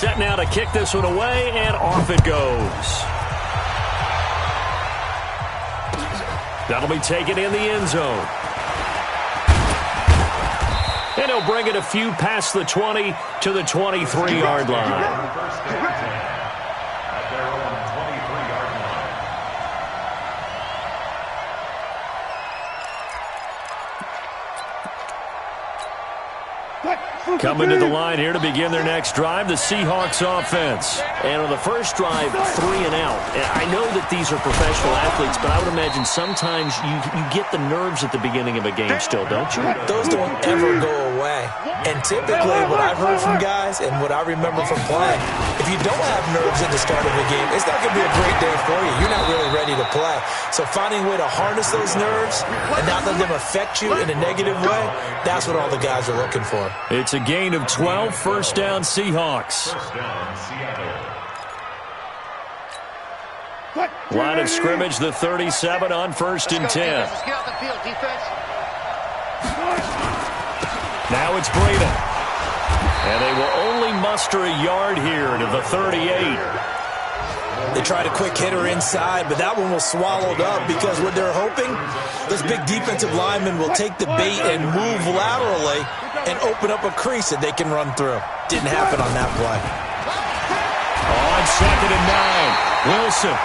Set now to kick this one away, and off it goes. That'll be taken in the end zone. And he'll bring it a few past the 20 to the 23-yard line. Coming to the line here to begin their next drive, the Seahawks offense. And on the first drive, 3 and out. And I know that these are professional athletes, but I would imagine sometimes you get the nerves at the beginning of a game still, don't you? Those don't ever go away. And typically what I've heard from guys and what I remember from playing, if you don't have nerves at the start of a game, it's not going to be a great day for you. You're not really ready to play. So finding a way to harness those nerves and not let them affect you in a negative way, that's what all the guys are looking for. It's a gain of 12, first down Seahawks. Line of scrimmage, the 37 on 1st and 10. Now it's Breeden. And they will only muster a yard here to the 38. They tried a quick hitter inside, but that one was swallowed up because what they're hoping, this big defensive lineman will take the bait and move laterally and open up a crease that they can run through. Didn't happen on that play. On 2nd and 9, Wilson.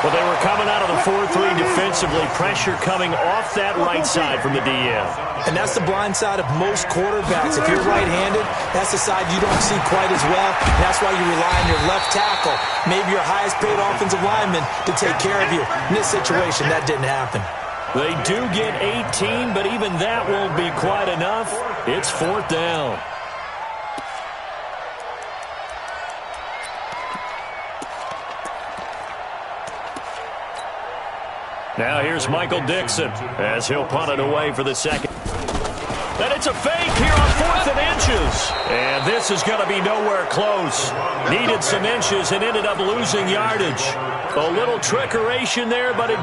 Well, they were coming out of the 4-3 defensively. Pressure coming off that right side from the DN. And that's the blind side of most quarterbacks. If you're right-handed, that's the side you don't see quite as well. And that's why you rely on your left tackle, maybe your highest-paid offensive lineman, to take care of you. In this situation, that didn't happen. They do get 18, but even that won't be quite enough. It's 4th down. Now here's Michael Dixon as he'll punt it away for the second. And it's a fake here on 4th and inches. And this is going to be nowhere close. Needed some inches and ended up losing yardage. A little trickeration there, but it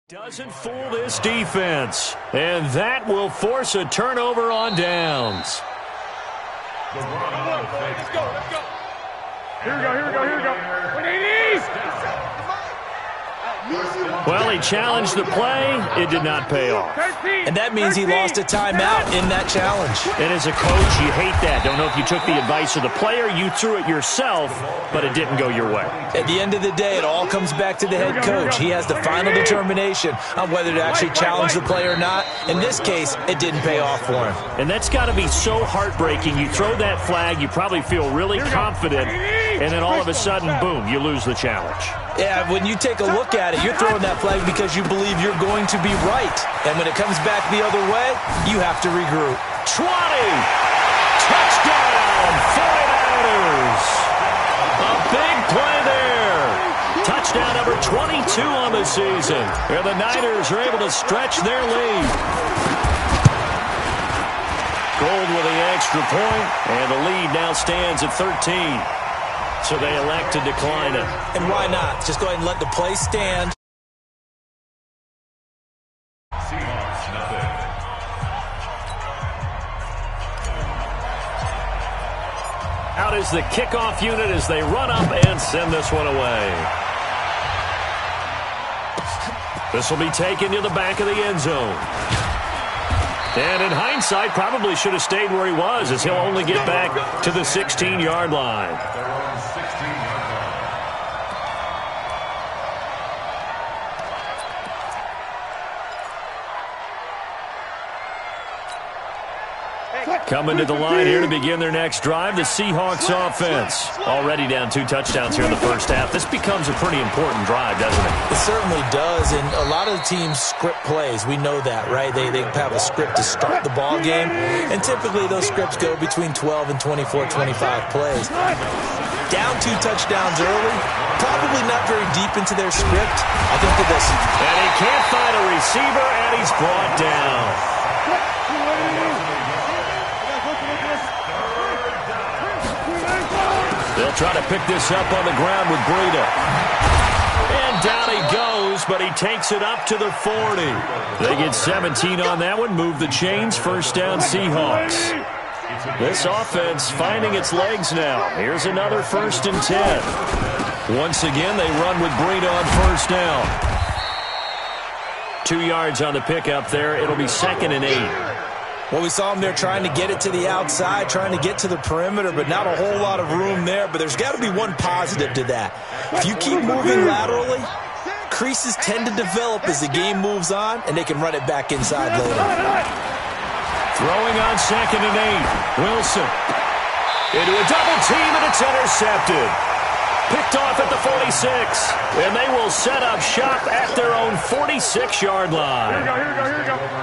doesn't fool this defense. And that will force a turnover on downs. Let's go. Here we go. Well, he challenged the play. It did not pay off. And that means he lost a timeout in that challenge. And as a coach, you hate that. Don't know if you took the advice of the player. You threw it yourself, but it didn't go your way. At the end of the day, it all comes back to the head coach. He has the final determination on whether to actually challenge the play or not. In this case, it didn't pay off for him. And that's got to be so heartbreaking. You throw that flag, you probably feel really confident, and then all of a sudden, boom, you lose the challenge. Yeah, when you take a look at it, you're throwing that flag because you believe you're going to be right. And when it comes back the other way, you have to regroup. 20! Touchdown, 49ers! A big play there. Touchdown number 22 on the season. And the Niners are able to stretch their lead. Gold with the extra point, and the lead now stands at 13. So they elect to decline it. And why not? Just go ahead and let the play stand. Out is the kickoff unit as they run up and send this one away. This will be taken to the back of the end zone. And in hindsight, probably should have stayed where he was, as he'll only get back to the 16-yard line. Coming to the line here to begin their next drive, the Seahawks offense. Already down 2 touchdowns here in the first half. This becomes a pretty important drive, doesn't it? It certainly does, and a lot of the teams script plays. We know that, right? They have a script to start the ball game, and typically those scripts go between 12 and 24, 25 plays. Down 2 touchdowns early, probably not very deep into their script. I think that this. And he can't find a receiver, and he's brought down. They'll try to pick this up on the ground with Breeden. And down he goes goes, but he takes it up to the 40. They get 17 on that one, move the chains, first down Seahawks. This offense finding its legs now. Here's another 1st and 10. Once again, they run with Breida on first down. 2 yards on the pickup there. It'll be 2nd and 8. Well, we saw him there trying to get it to the outside, trying to get to the perimeter, but not a whole lot of room there. But there's got to be one positive to that. If you keep moving laterally, creases tend to develop as the game moves on, and they can run it back inside later. Throwing on 2nd and 8. Wilson into a double team, and it's intercepted. Picked off at the 46, and they will set up shop at their own 46-yard line.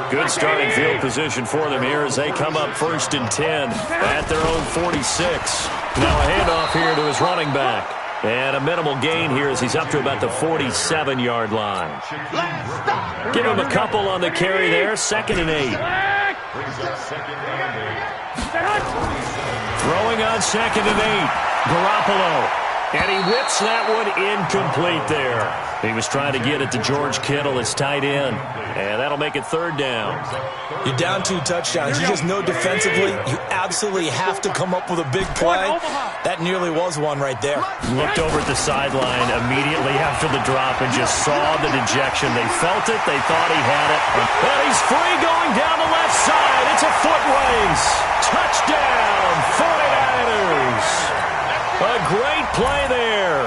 Good starting field position for them here as they come up 1st and 10 at their own 46. Now a handoff here to his running back. And a minimal gain here as he's up to about the 47-yard line. Give him a couple on the carry there, 2nd and 8. Throwing on 2nd and 8. Garoppolo. And he whips that one incomplete there. He was trying to get it to George Kittle, his tight end. And that'll make it 3rd down. You're down 2 touchdowns. You just know defensively you absolutely have to come up with a big play. That nearly was one right there. Looked over at the sideline immediately after the drop and just saw the dejection. They felt it. They thought he had it. And he's free going down the left side. It's a foot race. Touchdown, 49ers. A great play there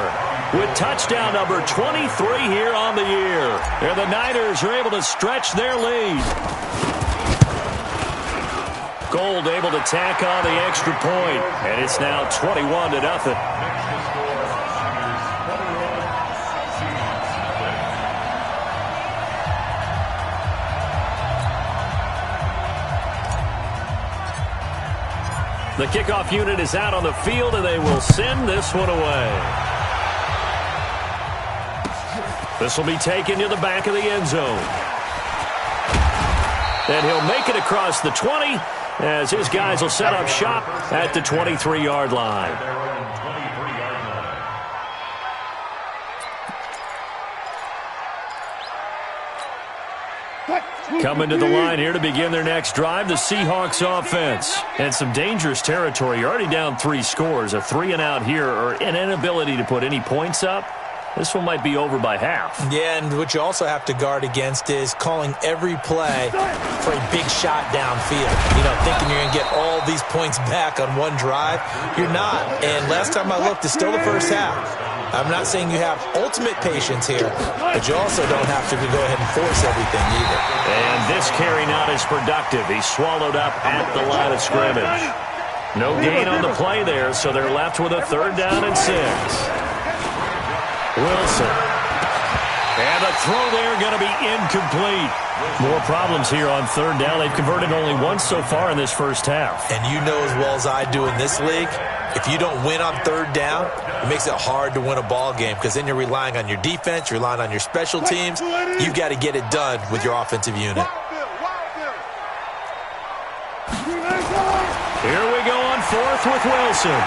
with touchdown number 23 here on the year. And the Niners are able to stretch their lead. Gold able to tack on the extra point, and it's now 21-0. The kickoff unit is out on the field, and they will send this one away. This will be taken to the back of the end zone. And he'll make it across the 20 as his guys will set up shop at the 23-yard line. Coming to the line here to begin their next drive, the Seahawks offense. And some dangerous territory. You're already down 3 scores. A 3-and-out here or an inability to put any points up. This one might be over by half. Yeah, and what you also have to guard against is calling every play for a big shot downfield. You know, thinking you're going to get all these points back on one drive. You're not. And last time I looked, it's still the first half. I'm not saying you have ultimate patience here, but you also don't have to go ahead and force everything either. And this carry not as productive. He's swallowed up at the line of scrimmage. No gain on the play there, so they're left with a 3rd down and 6. Wilson. And the throw there going to be incomplete. More problems here on 3rd down. They've converted only once so far in this first half. And you know as well as I do in this league, if you don't win on 3rd down, it makes it hard to win a ball game because then you're relying on your defense, you're relying on your special teams. You've got to get it done with your offensive unit. Here we go on 4th with Wilson.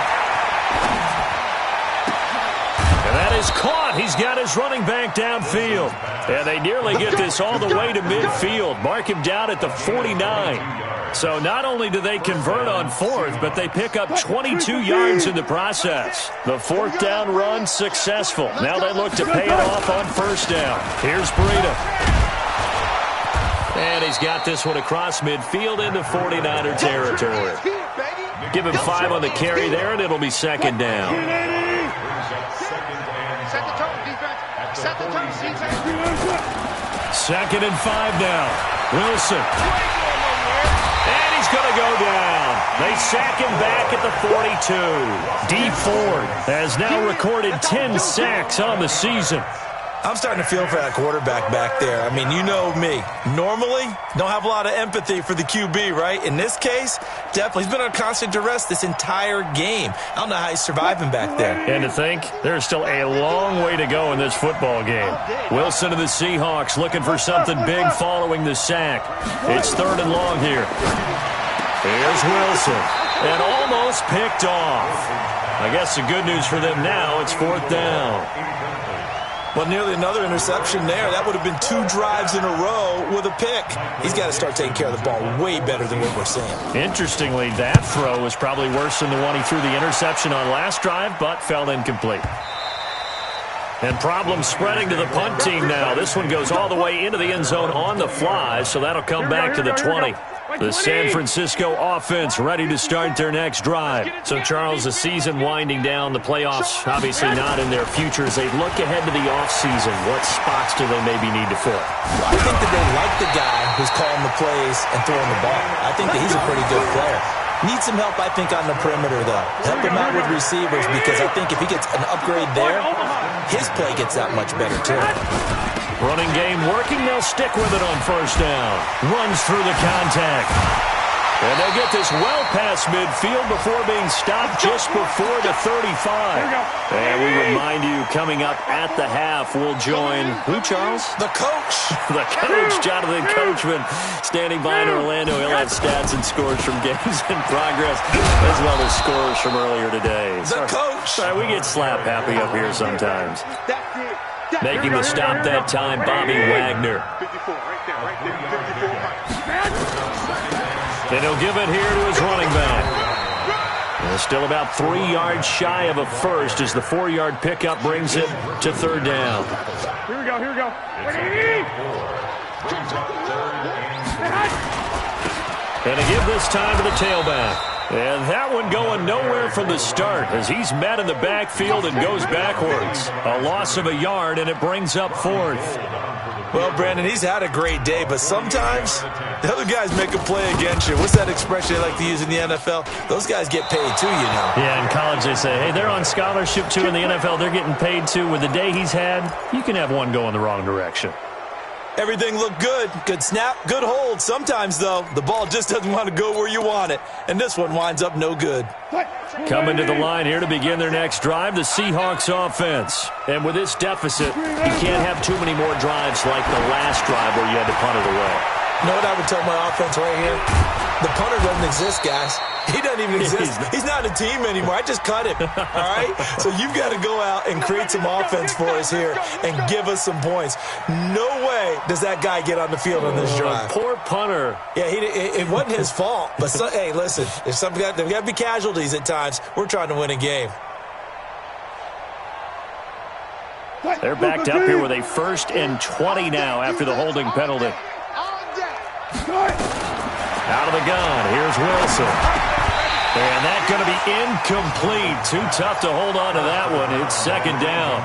And that is caught. He's got his running back downfield. And they nearly get this all the way to midfield. Mark him down at the 49. So not only do they convert on 4th, but they pick up 22 yards in the process. The 4th down run successful. Now they look to pay it off on 1st down. Here's Breida. And he's got this one across midfield into 49er territory. Give him 5 on the carry there, and it'll be 2nd down. Set the tone, defense. 2nd and 5 now. Wilson. And he's going to go down. They sack him back at the 42. Dee Ford has now recorded 10 sacks on the season. I'm starting to feel for that quarterback back there. I mean, you know me. Normally, don't have a lot of empathy for the QB, right? In this case, definitely. He's been on constant duress this entire game. I don't know how he's surviving back there. And to think, there's still a long way to go in this football game. Wilson of the Seahawks looking for something big following the sack. It's 3rd and long here. Here's Wilson. And almost picked off. I guess the good news for them now, it's 4th down. Well, nearly another interception there. That would have been 2 drives in a row with a pick. He's got to start taking care of the ball way better than what we're seeing. Interestingly, that throw was probably worse than the one he threw the interception on last drive, but fell incomplete. And problems spreading to the punt team now. This one goes all the way into the end zone on the fly, so that'll come back to the 20. The San Francisco offense ready to start their next drive. So, Charles, the season winding down, the playoffs obviously not in their future. As they look ahead to the offseason, what spots do they maybe need to fill? Well, I think that they like the guy who's calling the plays and throwing the ball. I think that he's a pretty good player. Needs some help, I think, on the perimeter, though. Help him out with receivers, because I think if he gets an upgrade there, his play gets that much better, too. Running game working. They'll stick with it on first down. Runs through the contact. And they'll get this well past midfield before being stopped just before the 35. And we remind you, coming up at the half, we'll join who, Charles? The coach. The coach, Jonathan Coachman, standing by in Orlando. He'll have stats and scores from games in progress, as well as scores from earlier today. The coach. Sorry, we get slap happy up here sometimes. Making the stop that time, Bobby Wagner. 54, right there, 54. And he'll give it here to his running back. And still about 3 yards shy of a first as the 4-yard pickup brings it to third down. Here we go, here we go. And a give this time to the tailback. And that one going nowhere from the start as he's met in the backfield and goes backwards. A loss of a yard, and it brings up fourth. Well, Brandon, he's had a great day, but sometimes the other guys make a play against you. What's that expression they like to use in the NFL? Those guys get paid too, you know. Yeah, in college they say, hey, they're on scholarship too. In the NFL, they're getting paid too. With the day he's had, you can have one go in the wrong direction. Everything looked good. Good snap, good hold. Sometimes, though, the ball just doesn't want to go where you want it. And this one winds up no good. Coming to the line here to begin their next drive, the Seahawks offense. And with this deficit, you can't have too many more drives like the last drive where you had to punt it away. You know what I would tell my offense right here? The punter doesn't exist, guys. He doesn't even exist. He's not a team anymore. I just cut him, all right? So you've got to go out and create some offense for us here and give us some points. No way does that guy get on the field on this drive. Poor punter. Yeah, it wasn't his fault. But, hey, listen, there's got to be casualties at times. We're trying to win a game. They're backed up here with a 1st and 20 now after the holding penalty. Out of the gun, here's Wilson. And that's going to be incomplete. Too tough to hold on to that one. It's second down.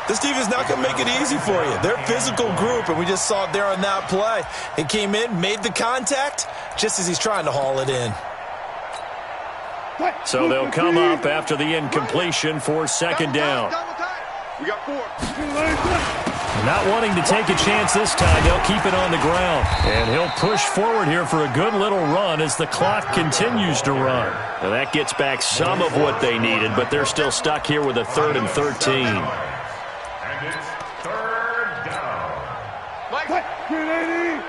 This team is not going to make it easy for you. They're a physical group, and we just saw it there on that play. He came in, made the contact, just as he's trying to haul it in. So they'll come up after the incompletion for second down. We got 4. Not wanting to take a chance this time, they'll keep it on the ground. And he'll push forward here for a good little run as the clock continues to run. Now that gets back some of what they needed, but they're still stuck here with a 3rd and 13. And it's 3rd down. Mike. 380.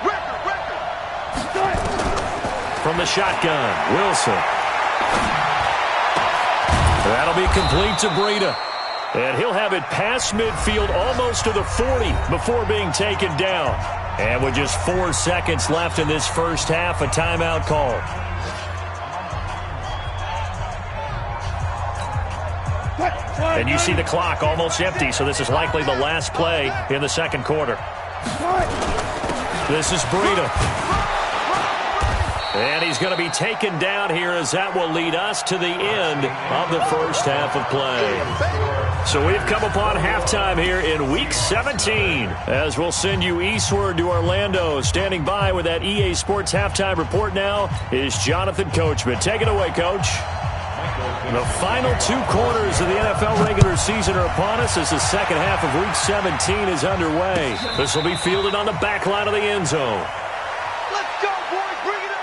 Record. From the shotgun, Wilson. That'll be complete to Breida. And he'll have it past midfield almost to the 40 before being taken down. And with just 4 seconds left in this first half, a timeout call. And you see the clock almost empty, so this is likely the last play in the second quarter. This is Breida. And he's going to be taken down here as that will lead us to the end of the first half of play. So we've come upon halftime here in Week 17 as we'll send you eastward to Orlando. Standing by with that EA Sports halftime report now is Jonathan Coachman. Take it away, Coach. The final 2 quarters of the NFL regular season are upon us as the second half of Week 17 is underway. This will be fielded on the back line of the end zone. Let's go, boys. Bring it up.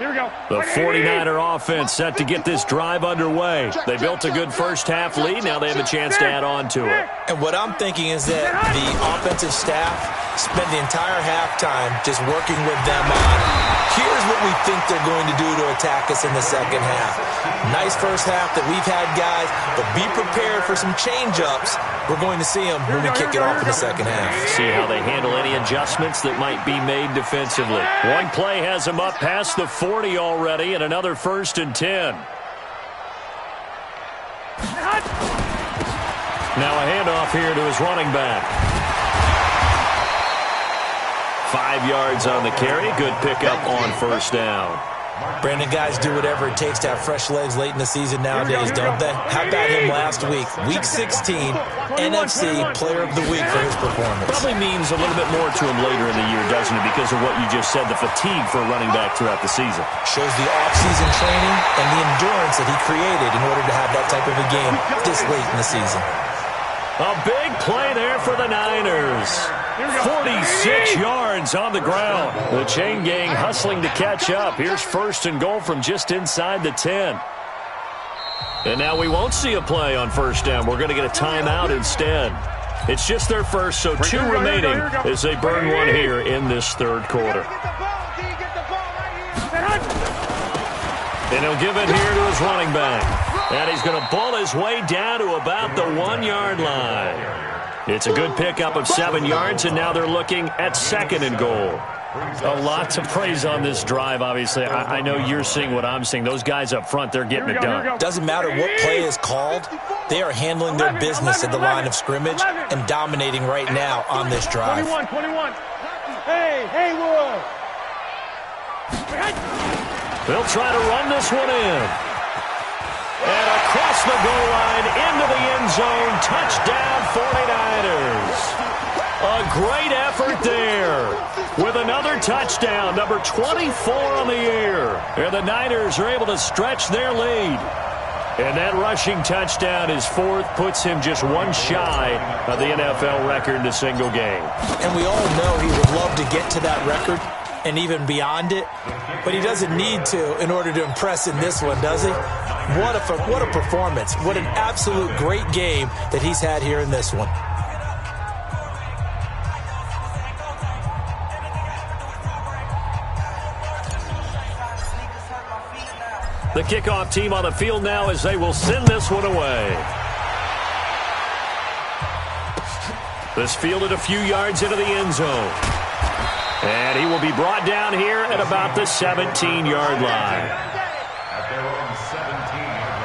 Here we go. The 49er offense set to get this drive underway. They built a good first-half lead. Now they have a chance to add on to it. And what I'm thinking is that the offensive staff spent the entire halftime just working with them on, here's what we think they're going to do to attack us in the second half. Nice first half that we've had, guys, but be prepared for some change-ups. We're going to see them when we kick it off in the second half. See how they handle any adjustments that might be made defensively. One play has them up past the 40 already, and another 1st and 10. Now a handoff here to his running back. 5 yards on the carry. Good pickup on 1st down. Brandon, guys do whatever it takes to have fresh legs late in the season nowadays, don't they? How about him last week? Week 16, NFC Player of the Week for his performance. Probably means a little bit more to him later in the year, doesn't it? Because of what you just said, the fatigue for a running back throughout the season. Shows the off-season training and the endurance that he created in order to have that type of a game this late in the season. A big play there for the Niners. 46 yards on the ground. The chain gang hustling to catch up. Here's 1st and goal from just inside the 10. And now we won't see a play on 1st down. We're going to get a timeout instead. It's just their first, so 2 remaining as they burn one here in this 3rd quarter. And he'll give it here to his running back. And he's going to ball his way down to about the 1-yard line. It's a good pickup of 7 yards, and now they're looking at 2nd and goal. A lot to praise on this drive, obviously. I know you're seeing what I'm seeing. Those guys up front, they're getting it done. Doesn't matter what play is called. They are handling their business at the line of scrimmage and dominating right now on this drive. 21. Hey, Haywood. They'll try to run this one in. And across the goal line, into the end zone, touchdown 49ers. A great effort there with another touchdown, number 24 on the year. And the Niners are able to stretch their lead. And that rushing touchdown is 4th, puts him just 1 shy of the NFL record in a single game. And we all know he would love to get to that record and even beyond it, but he doesn't need to in order to impress in this one, does he? What a performance. What an absolute great game that he's had here in this one. The kickoff team on the field now as they will send this one away. This fielded a few yards into the end zone. And he will be brought down here at about the 17-yard line. At their own 17-yard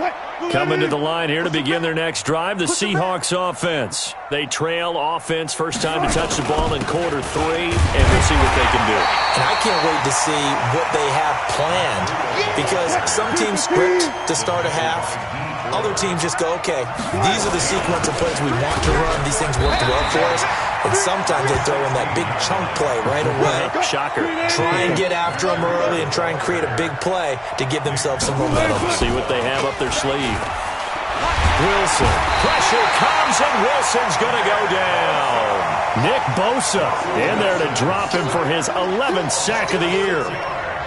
line. Coming to the line here to begin their next drive, the Seahawks offense. They trail offense, first time to touch the ball in quarter 3, and we'll see what they can do. And I can't wait to see what they have planned, because some teams script to start a half. Other teams just go, okay, these are the sequence of plays we want to run. These things worked well for us. And sometimes they throw in that big chunk play right away. Shocker. Try and get after them early and try and create a big play to give themselves some momentum. See what they have up their sleeve. Wilson. Pressure comes, and Wilson's going to go down. Nick Bosa in there to drop him for his 11th sack of the year.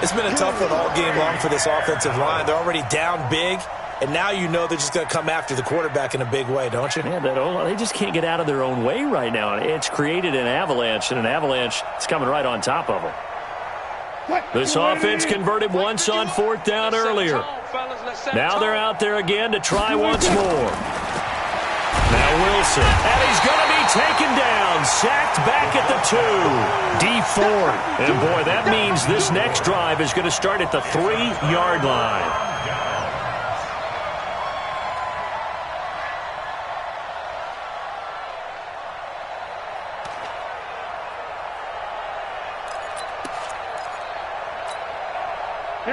It's been a tough one all game long for this offensive line. They're already down big. And now you know they're just going to come after the quarterback in a big way, don't you? Yeah, they just can't get out of their own way right now. It's created an avalanche, and an avalanche is coming right on top of them. This offense converted once on 4th down earlier. Now they're out there again to try once more. Now Wilson, and he's going to be taken down, sacked back at the 2. Dee Ford. And boy, that means this next drive is going to start at the 3-yard line.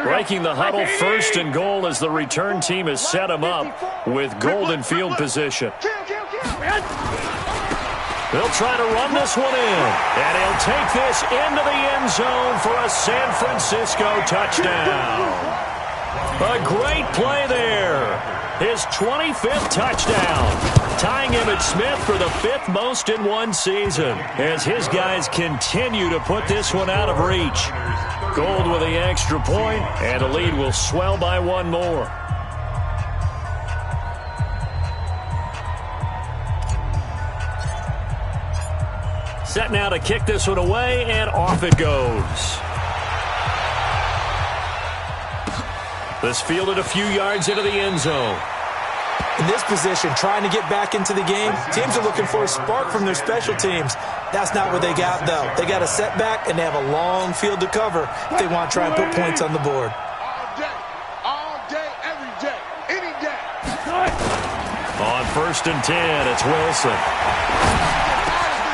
Breaking the huddle, 1st and goal as the return team has set him up with golden field position. They'll try to run this one in, and he'll take this into the end zone for a San Francisco touchdown. A great play there. His 25th touchdown, tying Emmitt Smith for the 5th most in one season, as his guys continue to put this one out of reach. Gold with the extra point, and the lead will swell by one more. Set now to kick this one away, and off it goes. This fielded a few yards into the end zone. In this position, trying to get back into the game, teams are looking for a spark from their special teams. That's not what they got, though. They got a setback, and they have a long field to cover if they want to try and put points on the board. All day, every day, any day. On 1st and 10, it's Wilson.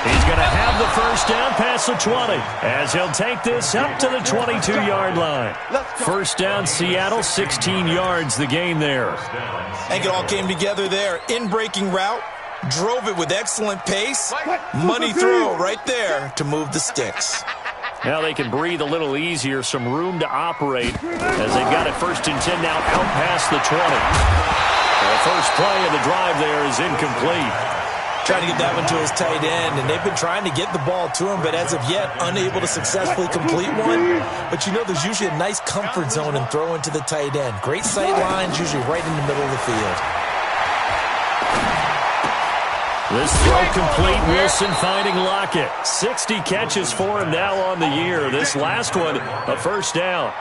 He's going to have the first down past the 20, as he'll take this up to the 22-yard line. First down, Seattle, 16 yards the game there. I think it all came together there. In-breaking route, drove it with excellent pace. Money throw right there to move the sticks. Now they can breathe a little easier, some room to operate, as they've got it 1st and 10 now out past the 20. The first play of the drive there is incomplete. Trying to get that one to his tight end, and they've been trying to get the ball to him, but as of yet, unable to successfully complete one. But you know, there's usually a nice comfort zone in throwing to the tight end. Great sight lines, usually right in the middle of the field. This throw complete, Wilson finding Lockett. 60 catches for him now on the year. This last one, a first down.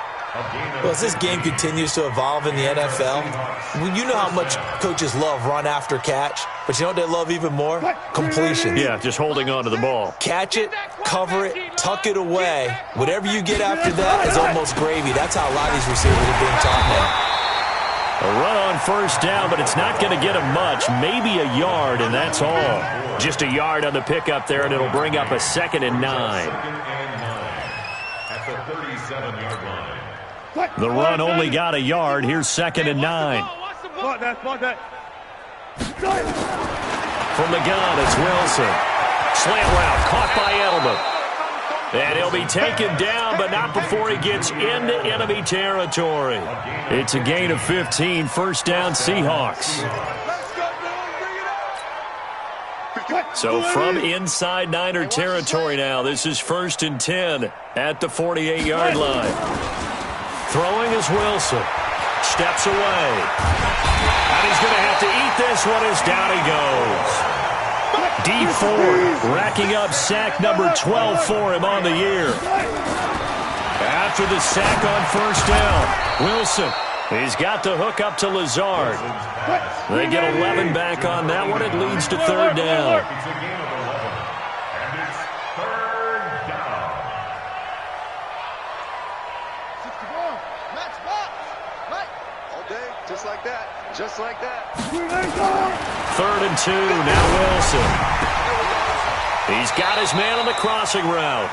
Well, as this game continues to evolve in the NFL, you know how much coaches love run after catch, but you know what they love even more? Completion. Yeah, just holding on to the ball. Catch it, cover it, tuck it away. Whatever you get after that is almost gravy. That's how a lot of these receivers are being taught now. A run on first down, but it's not going to get him much. Maybe a yard, and that's all. Just a yard on the pickup there, and it'll bring up a 2nd and 9. At the 37-yard line. The run only got a yard. Here's 2nd and 9. Spot that. From the gun, it's Wilson. Slant route, caught by Edelman. And he'll be taken down, but not before he gets into enemy territory. It's a gain of 15, first down Seahawks. So from inside Niner territory now, this is 1st and 10 at the 48-yard line. Throwing is Wilson. Steps away. And he's going to have to eat this one as down he goes. D Ford racking up sack number 12 for him on the year. After the sack on first down, Wilson, he's got the hook up to Lazard. They get 11 back on that one. It leads to 3rd down. It's a gain of 11. And it's 3rd down. All day, just like that. Just like that. 3rd and 2, now Wilson. He's got his man on the crossing route.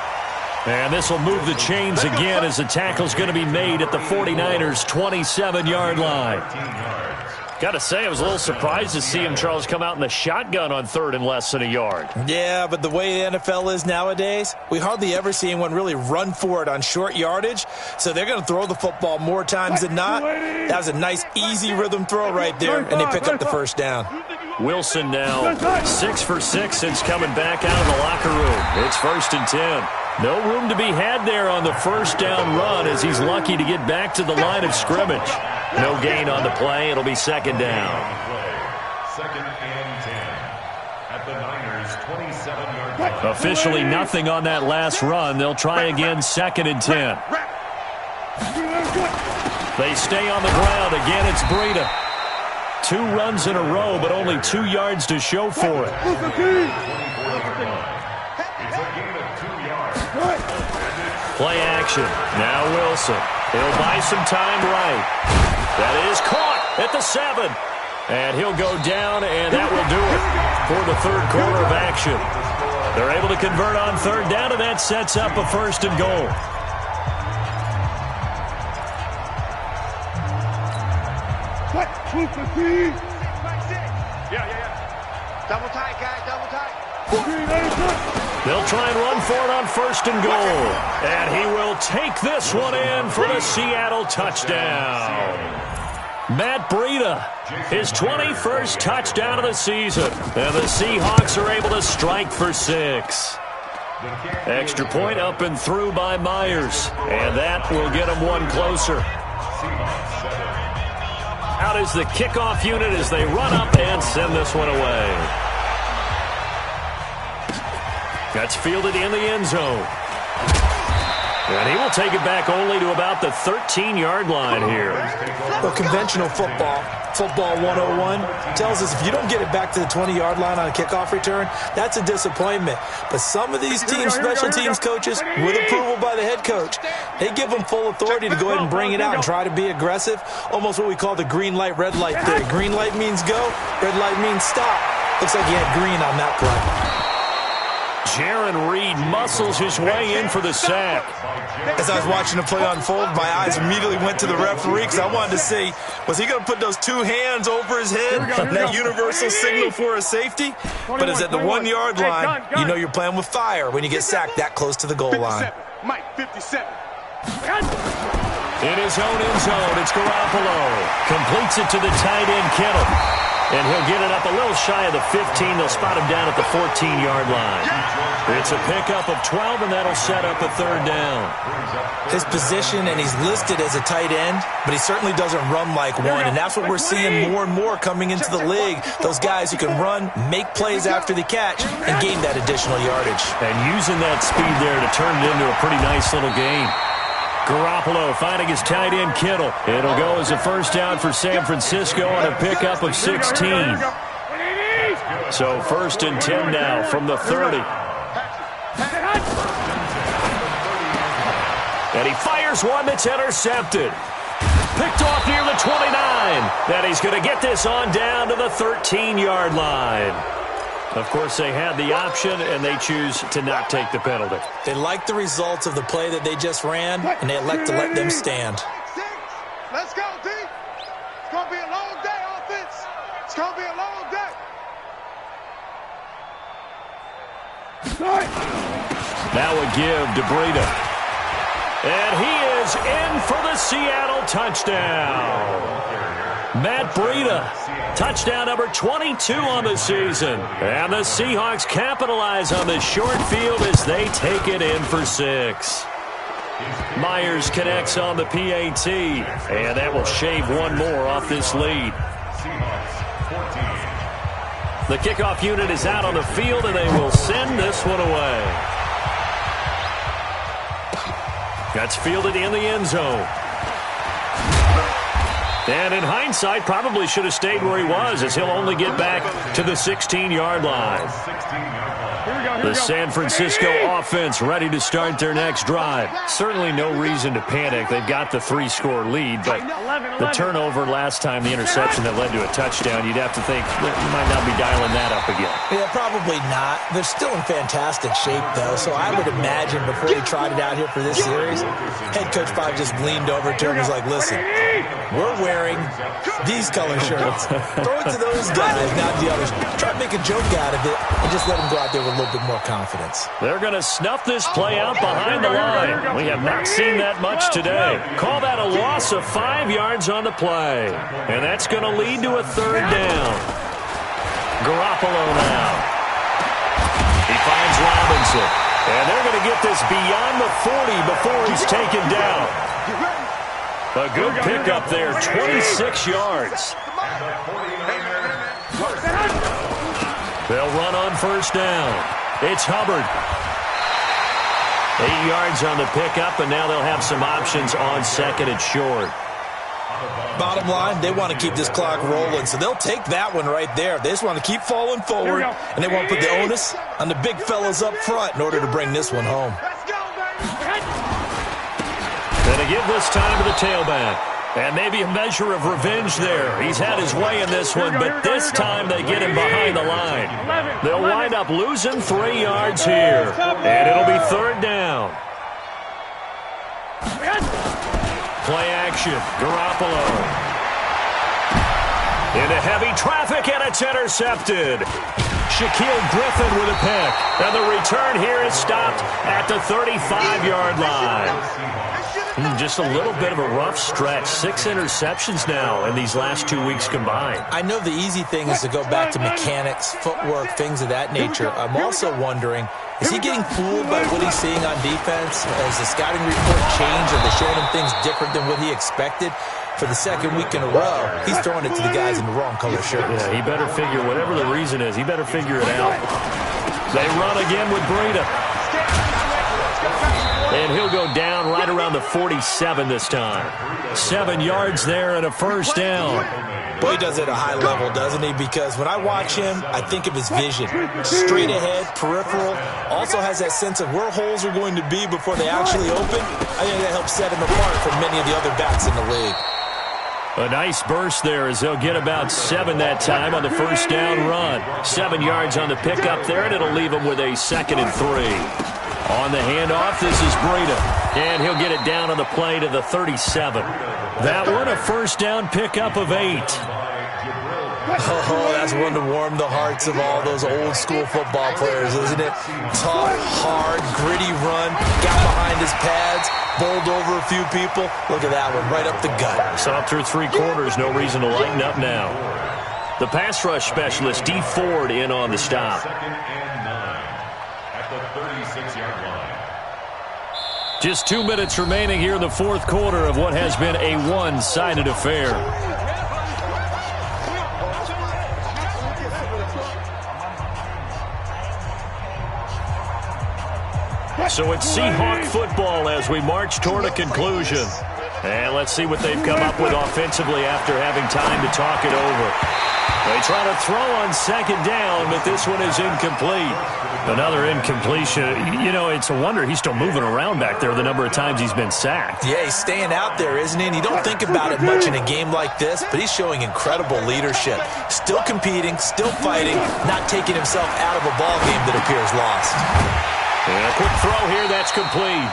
And this will move the chains again as the tackle's going to be made at the 49ers' 27-yard line. Got to say, I was a little surprised to see him, Charles, come out in the shotgun on 3rd and less than a yard. Yeah, but the way the NFL is nowadays, we hardly ever see anyone really run for it on short yardage. So they're going to throw the football more times than not. That was a nice, easy rhythm throw right there, and they pick up the first down. Wilson now 6 for 6 since coming back out of the locker room. It's 1st and 10. No room to be had there on the first down run as he's lucky to get back to the line of scrimmage. No gain on the play. It'll be 2nd down. 2nd and 10 at the Niners' 27-yard line. Officially nothing on that last run. They'll try again 2nd and 10. They stay on the ground. Again, it's Breida. 2 runs in a row, but only 2 yards to show for it. It's a gain of 2 yards. Play action. Now Wilson. He'll buy some time right. That is caught at the 7. And he'll go down, and that will do it for the 3rd quarter of action. They're able to convert on 3rd down, and that sets up a 1st and goal. Yeah. Double tight, guys, double tight. They'll try and run for it on 1st and goal. And he will take this one in for the Seattle touchdown. Matt Breida, his 21st touchdown of the season. And the Seahawks are able to strike for 6. Extra point up and through by Myers. And that will get him one closer. Out is the kickoff unit as they run up and send this one away. That's fielded in the end zone. And he will take it back only to about the 13-yard line here. Well, conventional football 101, tells us if you don't get it back to the 20-yard line on a kickoff return, that's a disappointment. But some of these teams, special teams coaches, with approval by the head coach, they give them full authority to go ahead and bring it out and try to be aggressive, almost what we call the green light, red light theory. Green light means go, red light means stop. Looks like he had green on that play. Jaron Reed muscles his way in for the sack. As I was watching the play unfold, my eyes immediately went to the referee because I wanted to see, was he going to put those 2 hands over his head, that universal signal for a safety? But it's at the 1-yard line. You know you're playing with fire when you get sacked that close to the goal line. Mike, 57. In his own end zone, it's Garoppolo. Completes it to the tight end, Kittle. And he'll get it up a little shy of the 15. They'll spot him down at the 14-yard line. It's a pickup of 12, and that'll set up a 3rd down. His position, and he's listed as a tight end, but he certainly doesn't run like one, and that's what we're seeing more and more coming into the league. Those guys who can run, make plays after the catch, and gain that additional yardage. And using that speed there to turn it into a pretty nice little gain. Garoppolo finding his tight end, Kittle. It'll go as a 1st down for San Francisco on a pickup of 16. So 1st and 10 now from the 30. And he fires one that's intercepted. Picked off near the 29. That he's going to get this on down to the 13-yard line. Of course, they had the option, and they choose to not take the penalty. They like the results of the play that they just ran, and they elect to let them stand. Let's go, D. It's going to be a long day, offense. It's going to be a long day. Now a give to Breida. And he is in for the Seattle touchdown. Matt Breida, touchdown number 22 on the season. And the Seahawks capitalize on this short field as they take it in for 6. Myers connects on the PAT, and that will shave one more off this lead. The kickoff unit is out on the field, and they will send this one away. That's fielded in the end zone. And in hindsight, probably should have stayed where he was, as he'll only get back to the 16-yard line. The San Francisco offense ready to start their next drive. Certainly no reason to panic. They've got the 3-score lead, but the turnover last time, the interception that led to a touchdown, you'd have to think that you might not be dialing that up again. Yeah, probably not. They're still in fantastic shape, though, so I would imagine before he trotted out here for this series, head coach probably just leaned over to him and was like, listen, we're wearing these color shirts. Throw it to those guys, not the others. Try to make a joke out of it and just let them go out there with a little bit more confidence. They're going to snuff this play out behind the line. We have not seen that much today. Call that a loss of 5 yards on the play. And that's going to lead to a 3rd down. Garoppolo now. He finds Robinson. And they're going to get this beyond the 40 before he's taken down. A good pickup there, 26 yards. They'll run on 1st down. It's Hubbard. 8 yards on the pickup, and now they'll have some options on 2nd and short. Bottom line, they want to keep this clock rolling, so they'll take that one right there. They just want to keep falling forward, and they want to put the onus on the big fellas up front in order to bring this one home. Going to give this time to the tailback. And maybe a measure of revenge there. He's had his way in this one, but this time they get him behind the line. They'll wind up losing 3 yards here. And it'll be 3rd down. Play action. Garoppolo. Into heavy traffic, and it's intercepted. Shaquille Griffin with a pick. And the return here is stopped at the 35-yard line. Just a little bit of a rough stretch. 6 interceptions now in these last 2 weeks combined. I know the easy thing is to go back to mechanics, footwork, things of that nature. I'm also wondering, is he getting fooled by what he's seeing on defense? Has the scouting report changed? Are they showing him things different than what he expected? For the second week in a row, he's throwing it to the guys in the wrong color shirts. Yeah, he better figure, whatever the reason is, he better figure it out. They run again with Breida. And he'll go down right around the 47 this time. 7 yards there and a first down. Boy, he does it at a high level, doesn't he? Because when I watch him, I think of his vision. Straight ahead, peripheral. Also has that sense of where holes are going to be before they actually open. I think that helps set him apart from many of the other backs in the league. A nice burst there as they'll get about 7 that time on the first down run. 7 yards on the pickup there, and it'll leave them with a 2nd and 3. On the handoff, this is Breida. And he'll get it down on the play to the 37. That one, a first down pickup of 8. Oh, that's one to warm the hearts of all those old school football players, isn't it? Tough, hard, gritty run, got behind his pads, bowled over a few people. Look at that one, right up the gut. Saw through 3 quarters, no reason to lighten up now. The pass rush specialist, D. Ford, in on the stop. 2nd and 9 at the 36-yard line. Just 2 minutes remaining here in the fourth quarter of what has been a one-sided affair. So it's Seahawk football as we march toward a conclusion. And let's see what they've come up with offensively after having time to talk it over. They try to throw on 2nd down, but this one is incomplete. Another incompletion. You know, it's a wonder he's still moving around back there the number of times he's been sacked. Yeah, he's staying out there, isn't he? And you don't think about it much in a game like this, but he's showing incredible leadership. Still competing, still fighting, not taking himself out of a ball game that appears lost. And a quick throw here, that's complete.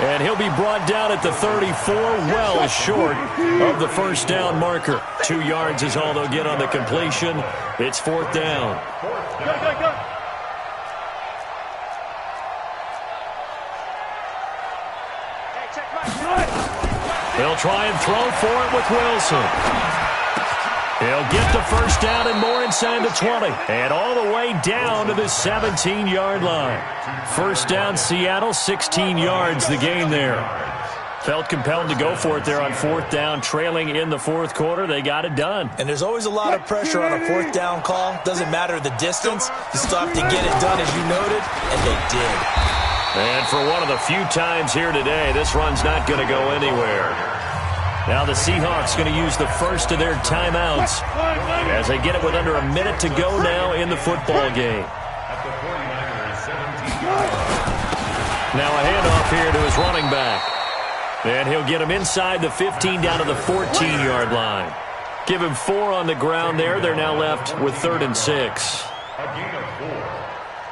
And he'll be brought down at the 34, well short of the first down marker. 2 yards is all they'll get on the completion. It's 4th down. They'll try and throw for it with Wilson. He'll get the first down and more inside the 20. And all the way down to the 17-yard line. First down, Seattle, 16 yards the gain there. Felt compelled to go for it there on 4th down, trailing in the fourth quarter. They got it done. And there's always a lot of pressure on a 4th down call. Doesn't matter the distance. You still have to get it done, as you noted, and they did. And for one of the few times here today, this run's not going to go anywhere. Now the Seahawks going to use the first of their timeouts as they get it with under a minute to go now in the football game. Now a handoff here to his running back. And he'll get him inside the 15 down to the 14-yard line. Give him 4 on the ground there. They're now left with 3rd and 6. A gain of 4.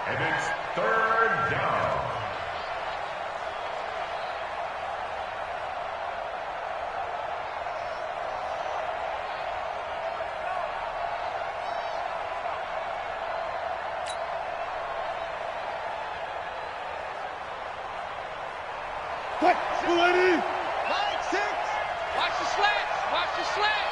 And it's 3rd down. Ready? 9-6. Watch the slats. Watch the slats.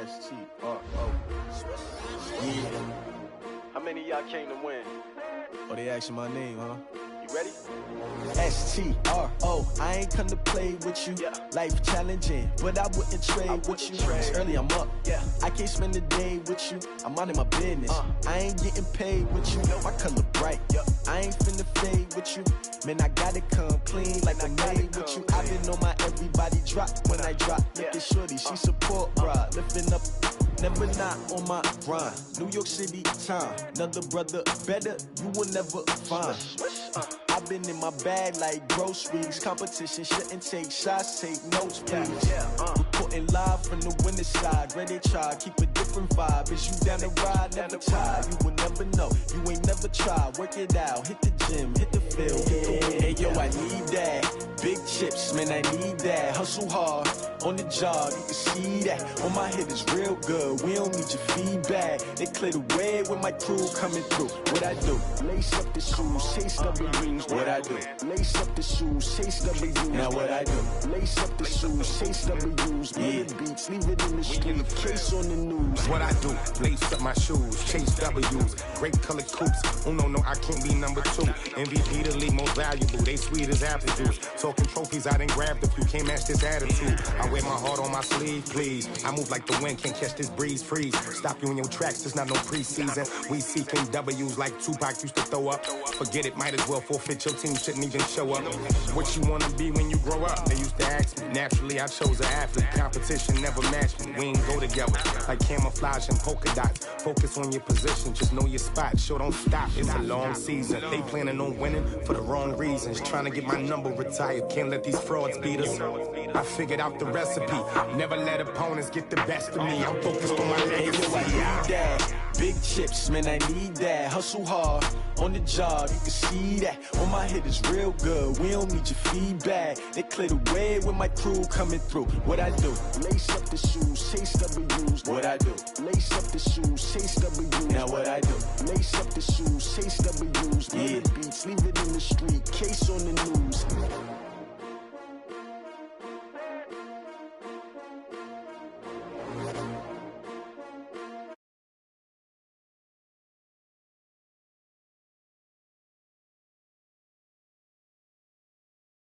S-T-R-O. Yeah. How many of y'all came to win? Oh, they asking my name, huh? You ready? STRO, I ain't come to play with you. Life challenging, but I wouldn't trade with you. It's early, I'm up. I can't spend the day with you. I'm minding my business. I ain't getting paid with you. My color bright. I ain't finna fade with you. Man, I gotta come clean like I made with you. I've been on my everybody drop when I drop. Look at shorty, she support ride. Lifting up, never not on my grind. New York City time, another brother better, you will never find. I've been in my bag like groceries. Competition shouldn't take shots, take notes, please. Reporting live from the winter side. Ready to try, keep a different vibe. Is you down the ride, never tired. You will never know, you ain't never tried. Work it out, hit the gym, hit the field. Hey yo, I need that. Big chips, man, I need that. Hustle hard, on the job, you can see that. On my head is real good, we don't need your feedback. They clear the way with my crew coming through. What I do? Lace up the shoes, chase W's. What I do? Lace up the shoes, chase W's. Now what I do? Lace up the shoes, chase W's. Yeah, beats, leave it in the street, case on the news. What I do? Lace up my shoes, chase W's. Great colored coops. Oh no, I can't be number 2. MVP the league most valuable. They sweet as apple juice. Talking trophies, I didn't grab the few. Can't match this attitude. I wear my heart on my sleeve, please. I move like the wind, can't catch this breeze, freeze. Stop you in your tracks, there's not no preseason. We seeking W's like Tupac used to throw up. Forget it, might as well forfeit. Your team shouldn't even show up. What you wanna be when you grow up? They used to ask me. Naturally, I chose an athlete. Competition never matched me. We ain't go together like camouflage and polka dots. Focus on your position, just know your spot. Show don't stop, it's a long season. They planning on winning for the wrong reasons. Trying to get my number retired, can't let these frauds beat us. I figured out the recipe. Never let opponents get the best of me. I'm focused on my legacy. Big chips, man, I need that. Hustle hard, on the job, you can see that. On my head is real good, we don't need your feedback. They clear the way with my crew coming through. What I do? Lace up the shoes, chase W's. What I do? Lace up the shoes, chase W's. Now what I do? Lace up the shoes, chase W's. Yeah, beats, leave it in the street, case on the news.